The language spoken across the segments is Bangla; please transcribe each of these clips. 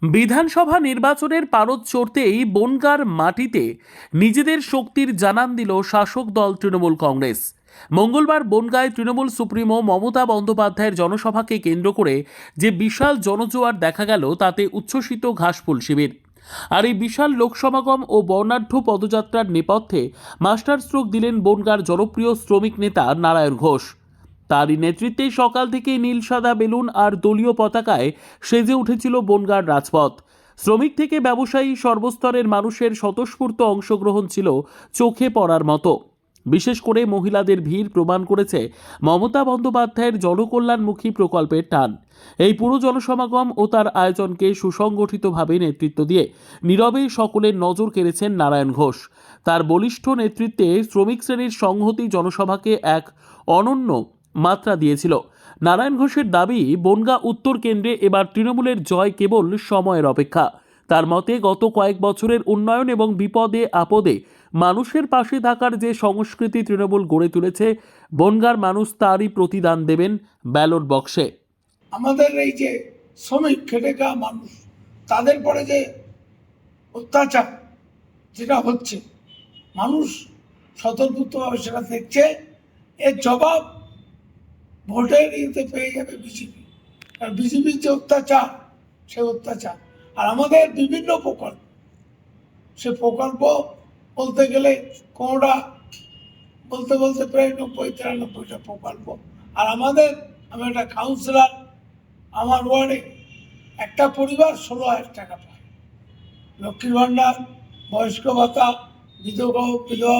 বিধানসভা নির্বাচনের পারদ চড়তেই বনগাঁর মাটিতে নিজেদের শক্তির জানান দিল শাসক দল তৃণমূল কংগ্রেস। মঙ্গলবার বনগাঁয় তৃণমূল সুপ্রিমো মমতা বন্দ্যোপাধ্যায়ের জনসভাকে কেন্দ্র করে যে বিশাল জনজোয়ার দেখা গেল, তাতে উচ্ছ্বসিত ঘাসফুল শিবির। আর এই বিশাল লোকসমাগম ও বর্ণাঢ্য পদযাত্রার নেপথ্যে মাস্টার স্ট্রোক দিলেন বনগাঁর জনপ্রিয় শ্রমিক নেতা নারায়ণ ঘোষ। তারই নেতৃত্বে সকাল থেকে নীল সাদা বেলুন আর দলীয় পতাকায় সেজে উঠেছিল বনগাঁর রাজপথ। শ্রমিক থেকে ব্যবসায়ী সর্বস্তরের মানুষের স্বতঃস্ফূর্ত অংশগ্রহণ ছিল চোখে পড়ার মতো। বিশেষ করে মহিলাদের ভিড় প্রমাণ করেছে মমতা বন্দ্যোপাধ্যায়ের জনকল্যাণমুখী প্রকল্পের টান। এই পুরো জনসমাগম ও তার আয়োজনকে সুসংগঠিতভাবে নেতৃত্ব দিয়ে নীরবে সকলের নজর কেড়েছেন নারায়ণ ঘোষ। তার বলিষ্ঠ নেতৃত্বে শ্রমিক শ্রেণীর সংহতি জনসভাকে এক অনন্য মাত্রা দিয়েছিল। নারায়ণ ঘোষের দাবি, বনগাঁ উত্তর কেন্দ্রে এবার তৃণমূলের জয় কেবল সময়ের অপেক্ষা। তার মতে, গত কয়েক বছরের উন্নয়ন এবং বিপদে আপদে মানুষের পাশে থাকার যে সংস্কৃতি তৃণমূল গড়ে তুলেছে, বনগাঁর মানুষ তারই প্রতিদান দেবেন ব্যালট বক্সে। আমাদের এই যে শ্রমিক খেটে খাওয়া মানুষ, তাদের পরে যে অত্যাচার যেটা হচ্ছে, মানুষ স্বতঃস্ফূর্তভাবে সেটা দেখছে। এর জবাব ভোটের ইয়েতে পেয়ে যাবে বিজেপি। কারণ বিজেপির যে অত্যাচার, সে অত্যাচার আর আমাদের বিভিন্ন প্রকল্প, সে প্রকল্প বলতে গেলে কোনোটা বলতে বলতে প্রায় 90-93টা প্রকল্প। আর আমি একটা কাউন্সিলর, আমার ওয়ার্ডে একটা পরিবার 16,000 টাকা পায়। লক্ষ্মীর ভাণ্ডার, বয়স্ক ভাতা, বিধবা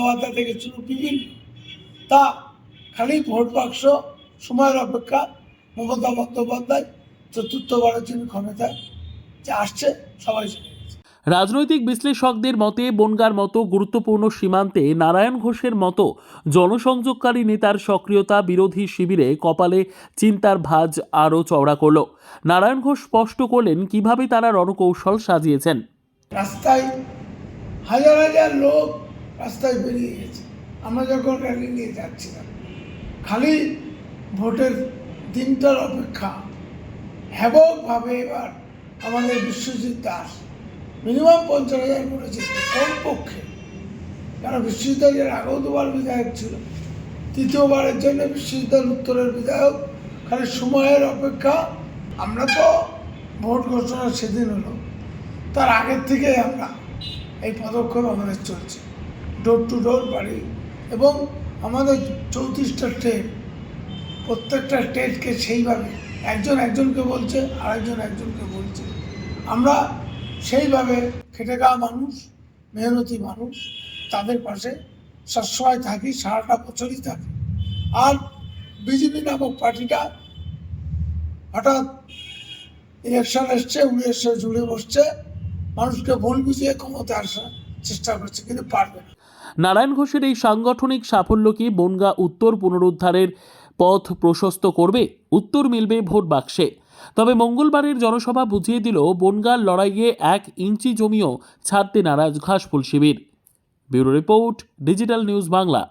ভাতা থেকে শুরু বিভিন্ন। তা খালি ভোট বাক্স সময়ের অপেক্ষা। মমতা বন্দ্যোপাধ্যায় চতুর্থবারের জন্য ক্ষমতায় যে আসছে, সবাই জেনে গেছে। রাজনৈতিক বিশ্লেষকদের মতে, বনগাঁর মতো গুরুত্বপূর্ণ সীমান্তে নারায়ণ ঘোষের মতো জনসংযোগকারী নেতার সক্রিয়তা বিরোধী শিবিরে কপালে চিন্তার ভাঁজ আরও চওড়া করল। নারায়ণ ঘোষ স্পষ্ট করলেন কিভাবে তারা রণকৌশল সাজিয়েছেন। রাস্তায় হাজার হাজার লোক রাস্তায় বেরিয়ে গেছে। আমরা যখন র্যালি নিয়ে যাচ্ছিলাম, খালি ভোটের দিনটার অপেক্ষা। হ্যাবকভাবে এবার আমাদের বিশ্বজিৎ দাস মিনিমাম 50,000 করেছে কমপক্ষে। কারণ বিশ্বজিৎ দাসের আগেও দুবার বিধায়ক ছিল, তৃতীয়বারের জন্য বিশ্বজিৎ দাস উত্তরের বিধায়ক। খালি সময়ের অপেক্ষা। আমরা তো ভোট ঘোষণা সেদিন হলো, তার আগের থেকে আমরা এই পদক্ষেপ আমাদের চলছে, ডোর টু ডোর বাড়ি। এবং আমাদের 34টা স্টেট, প্রত্যেকটা স্টেটকে সেইভাবে একজন একজনকে বলছে, আরেকজন একজনকে বলছে। আমরা সেইভাবে খেটে খাওয়া মানুষ, মেহনতি মানুষ, তাদের পাশে সবসময় থাকি, সারাটা বছরই থাকি। আর বিজেপি নামক পার্টিটা হঠাৎ ইলেকশন এসছে, উড়ে এসে জুড়ে বসছে, মানুষকে ভুল বুঝিয়ে ক্ষমতায় আসার চেষ্টা করছে, কিন্তু পারবে না। নারায়ণ ঘোষের এই সাংগঠনিক সাফল্য কি বনগাঁ উত্তর পুনরুদ্ধারের পথ প্রশস্ত করবে? উত্তর মিলবে ভোট বাক্সে। তবে মঙ্গলবারের জনসভা বুঝিয়ে দিল, বনগাঁর লড়াইয়ে 1 ইঞ্চি জমিও ছাড়তে নারাজ ঘাসফুল শিবির। Bureau report, digital news Bangla.